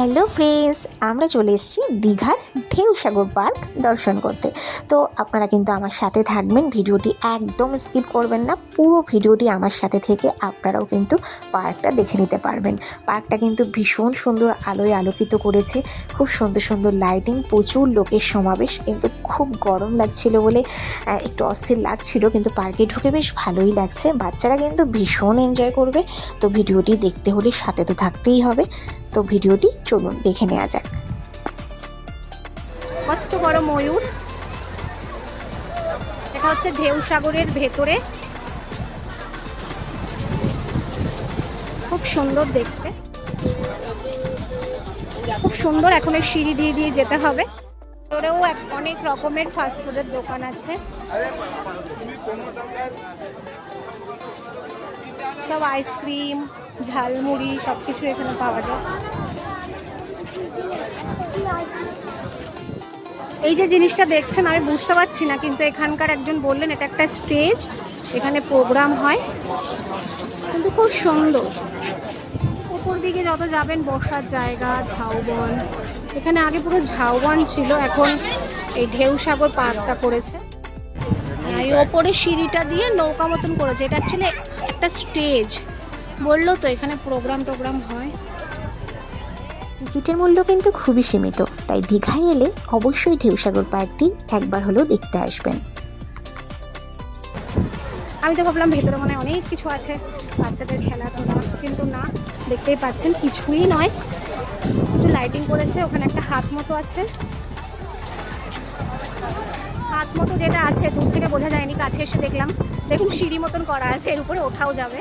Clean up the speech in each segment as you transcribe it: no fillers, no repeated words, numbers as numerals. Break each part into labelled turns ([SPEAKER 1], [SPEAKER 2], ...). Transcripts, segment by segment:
[SPEAKER 1] Hello friends, আমরা চলে এসেছি দীঘার ঢেউসাগর পার্ক দর্শন করতে। তো আপনারা কিন্তু আমার সাথে থাকবেন, ভিডিওটি একদম স্কিপ করবেন না। পুরো ভিডিওটি আমার সাথে থেকে আপনারাও কিন্তু পার্কটা দেখে নিতে পারবেন। পার্কটা কিন্তু ভীষণ সুন্দর আলোয় আলোকিত করেছে, খুব সুন্দর সুন্দর লাইটিং, প্রচুর লোকের সমাবেশ। কিন্তু খুব গরম লাগছিল বলে একটু অস্থির লাগছিল, কিন্তু পার্কে ঢুকে বেশ ভালোই লাগছে। বাচ্চারা কিন্তু ভীষণ এনজয় করবে। তো ভিডিওটি দেখতে হলে সাথে তো থাকতেই হবে। তো ভিডিওটি চলুন দেখে নেওয়া যাক।
[SPEAKER 2] কত বড় ময়ূর! এটা হচ্ছে ঢেউসাগরের ভেতরে, খুব সুন্দর দেখতে, খুব সুন্দর। এখন এই সিঁড়ি দিয়ে দিয়ে যেতে হবে। ভেতরেও অনেক রকমের ফাস্টফুডের দোকান আছে, সব আইসক্রিম, ঝালমুড়ি সবকিছু এখানে পাওয়া যায়। এই যে জিনিসটা দেখছেন আমি বুঝতে পারছি না, কিন্তু এখানকার একজন বললেন এটা একটা স্টেজ, এখানে প্রোগ্রাম হয়, কিন্তু খুব সুন্দর। উপর দিকে যত যাবেন বসার জায়গা, ঝাউবন। এখানে আগে পুরো ঝাউবন ছিল, এখন এই ঢেউসাগর পার্কটা করেছে। এই ওপরে সিঁড়িটা দিয়ে নৌকা মতন করেছে। এটা অ্যাকচুয়ালি একটা স্টেজ, বললো তো এখানে প্রোগ্রাম হয়।
[SPEAKER 1] টিকিটের মূল্য কিন্তু খুবই সীমিত, তাই দীঘায় এলে অবশ্যই ঢেউসাগর পার্কটি একবার হলেও দেখতে আসবেন।
[SPEAKER 2] আমি তো ভাবলাম ভেতরে মনে অনেক কিছু আছে, বাচ্চাদের খেলাধুলা, কিন্তু না, দেখতেই পাচ্ছেন কিছুই নয়। একটু লাইটিং করেছে, ওখানে একটা হাত মতো আছে। হাত মতো যেটা আছে দূর থেকে বোঝা যায়নি, কাছে এসে দেখলাম। দেখুন সিঁড়ি মতন করা আছে, এর উপরে ওঠাও যাবে।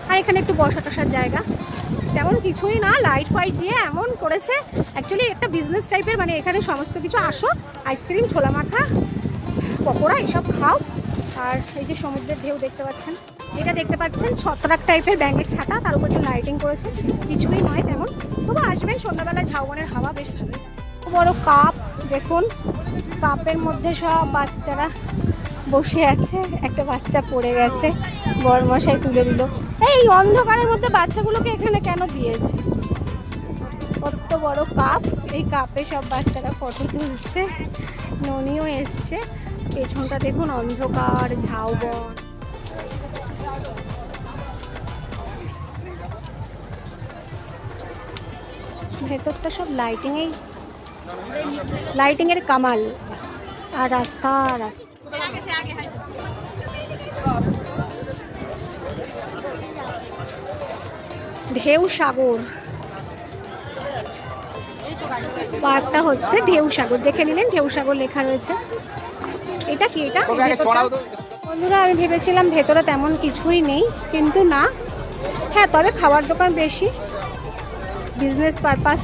[SPEAKER 2] আর এখানে একটু বসা টসার জায়গা, তেমন কিছুই না। লাইট ফাইট দিয়ে এমন করেছে, অ্যাকচুয়ালি একটা বিজনেস টাইপের। মানে এখানে সমস্ত কিছু, আসো, আইসক্রিম, ছোলা মাখা, পকোড়া এসব খাও। আর এই যে সমুদ্রের ঢেউ দেখতে পাচ্ছেন, এটা দেখতে পাচ্ছেন ছত্রাক টাইপের ব্যাঙের ছাতা, তার উপর একটু লাইটিং করেছে। কিছুই নয় তেমন, তবু আসবেন সন্ধ্যাবেলা, ঝাউবনের হাওয়া বেশ ভালো। বড় কাপ দেখুন, কাপের মধ্যে সব বাচ্চারা বসে আছে। একটা বাচ্চা পড়ে গেছে, বরমশাই তুলে দিল। এই অন্ধকারের মধ্যে বাচ্চাগুলোকে এখানে কেন দিয়েছে? কত বড় কাপ, এই কাপে সব বাচ্চারা ফটো তুলছে। ননিও এসছে। পেছনটা দেখুন, অন্ধকার, ঝাউবন। ভেতরটা সব লাইটিং এর কামাল। আর রাস্তা ঢেউসাগর পার্কটা হচ্ছে ঢেউসাগর। দেখে নিলেন ঢেউসাগর লেখা রয়েছে। এটা কি? এটা বন্ধুরা, আমি ভেবেছিলাম ভেতরে তেমন কিছুই নেই, কিন্তু না। হ্যাঁ, তবে খাবার দোকান বেশি, বিজনেস পারপাস।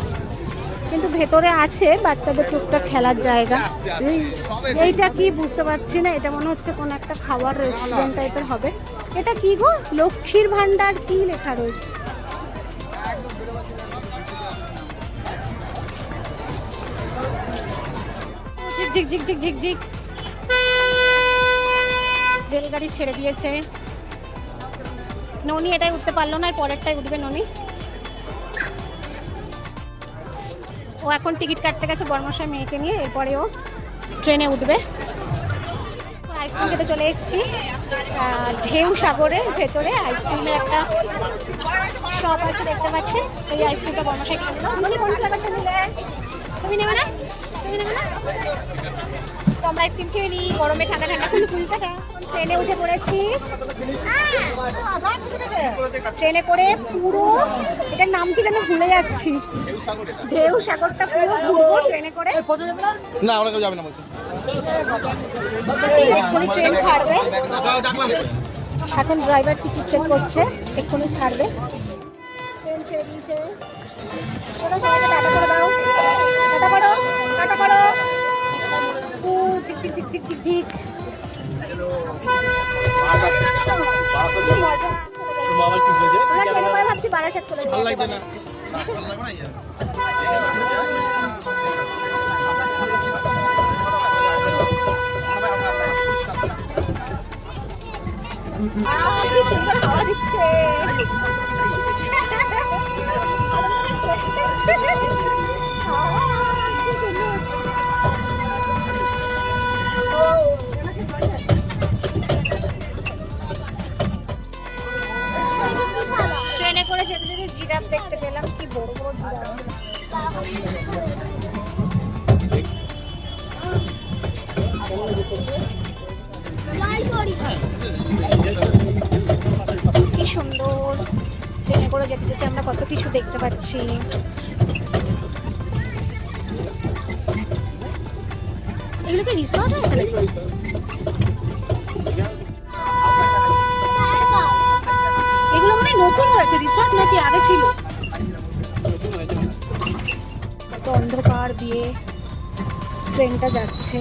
[SPEAKER 2] কিন্তু ভেতরে আছে বাচ্চাদের টুকটাক খেলার জায়গা। এইটা কি বুঝতে পারছি না, এটা মনে হচ্ছে কোন একটা খাবার রেস্টুরেন্ট টাইপের হবে। এটা কি গো? লক্ষ্মীর ভান্ডার কি লেখা রয়েছে? ঝিক ঝিক ঝিক ঝিক ঝিক। রেলগাড়ি ছেড়ে দিয়েছে। ননি এটাই উঠতে পারলো না, পরেরটাই উঠবে ননি। ও এখন টিকিট কাটতে গেছে বর্মশাই মেয়েকে নিয়ে, এরপরে ও ট্রেনে উঠবে। আইসক্রিম খেতে চলে এসেছি ঢেউসাগরের ভেতরে। আইসক্রিমের একটা শপ আছে, দেখতে পাচ্ছেন। এই আইসক্রিমটা বর্মশাই খেতে দিল। তুমি কোন ফ্লেভারটা নিলে? তুমি নেবে না? তুমি নেবে না? তো আমরা আইসক্রিম খেয়ে নিই, গরমে ঠান্ডা ঠান্ডা ফুলটা। ট্রেনে উঠে পড়েছি। ট্রেনে করে পুরো, এটার নাম কি যেন ভুলে যাচ্ছি, ঢেউসাগরটা পুরো ঘুরবো ট্রেনে করে।
[SPEAKER 3] না, ওরা কেউ যাবে না বলছে।
[SPEAKER 2] এক্ষুনি ট্রেন ছাড়বে। এখন ড্রাইভার টিকিট চেক করছে, এক্ষুনি ছাড়বে। ট্রেন ছেড়ে দিয়েছে। টাটা করে দাও, টাটা করো, টাটা করো। ঝিক ঝিক ঝিক ঝিক ঝিক ঝিক। ভাবছি বারাসাত চলে যাবো। কি সুন্দর হাওয়া দিচ্ছে। ট্রেনে করে যেতে যেতে জিরাফ দেখতে পেলাম, কি বড় বড় জিরাফ। কি সুন্দর, ট্রেনে করে যেতে যেতে আমরা কত কিছু দেখতে পাচ্ছি। এগুলো কি রিসর্ট আছে নাকি? এগুলো মানে নতুন হয়েছে রিসর্ট নাকি আগে ছিল? কত অন্ধকার দিয়ে ট্রেনটা যাচ্ছে।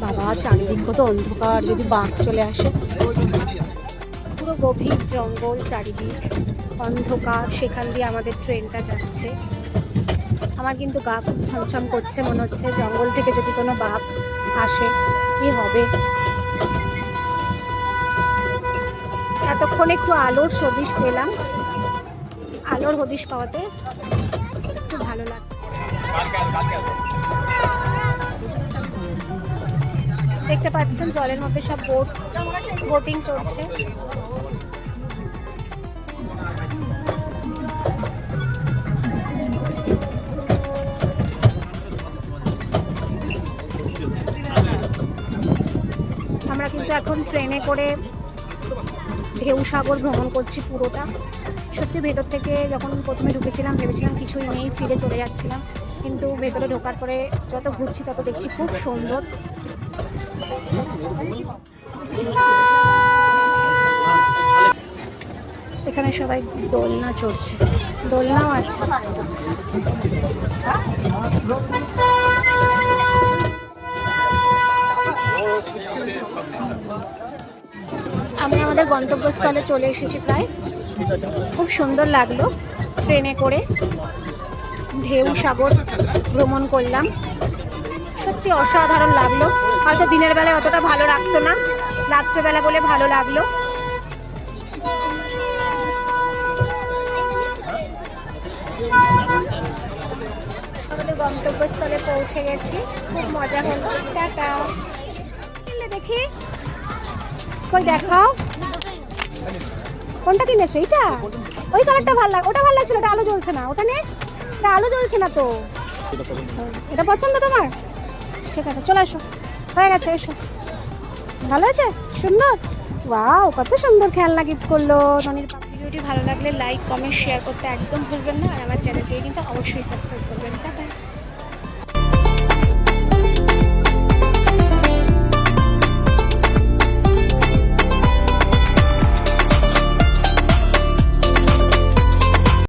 [SPEAKER 2] বাবা চারিদিক কত অন্ধকার, যদি বাঘ চলে আসে। পুরো গভীর জঙ্গল, চারিদিক অন্ধকার, সেখান দিয়ে আমাদের ট্রেনটা যাচ্ছে। আমার কিন্তু গা খুব ছমছম করছে, মনে হচ্ছে জঙ্গল থেকে যদি কোনো বাঘ আসে কি হবে। এতক্ষণ একটু আলোর হদিশ পেলাম, আলোর হদিশ পাওয়াতে একটু ভালো লাগছে। দেখতে পাচ্ছেন জলের মধ্যে সব বোটিং চলছে। আমরা কিন্তু এখন ট্রেনে করে ঢেউ সাগর ভ্রমণ করছি পুরোটা। সত্যি ভেতর থেকে যখন প্রথমে ঢুকেছিলাম ভেবেছিলাম কিছুই নেই, ফিরে চলে যাচ্ছিলাম, কিন্তু ভেতরে ঢোকার পরে যত ঘুরছি তত দেখছি খুব সুন্দর। এখানে সবাই দোলনা চড়ছে, দোলনাও আছে। আমরা আমাদের গন্তব্যস্থলে চলে এসেছি প্রায়। খুব সুন্দর লাগলো ট্রেনে করে ঢেউ সাগর ভ্রমণ করলাম, সত্যি অসাধারণ লাগলো। হয়তো দিনের বেলায় অতটা ভালো লাগতো না, রাত্রেবেলা বলে ভালো লাগলো। আমাদের গন্তব্যস্থলে পৌঁছে গেছি, খুব মজা হলো। টাটা। দেখি কই দেখাও, কোনটা কিনেছো? এইটা? ওই কালারটা ভালো লাগে, ওটা ভালো লাগছিল, ওটা আলো জ্বলছে না। ওটা নে, এটা আলো জ্বলছে না তো। এটা পছন্দ তোমার? ঠিক আছে চলে এসো, হয়ে গেছে, এসো। ভালো আছে, সুন্দর। ওয়াও, কত সুন্দর খেলনা গিফট করলো ননির পাপা। ভিডিওটি ভালো লাগলে লাইক কমেন্ট শেয়ার করতে একদম ভুলবেন না, আর আমার চ্যানেলটিকে কিন্তু অবশ্যই সাবস্ক্রাইব করবেন। টাটা।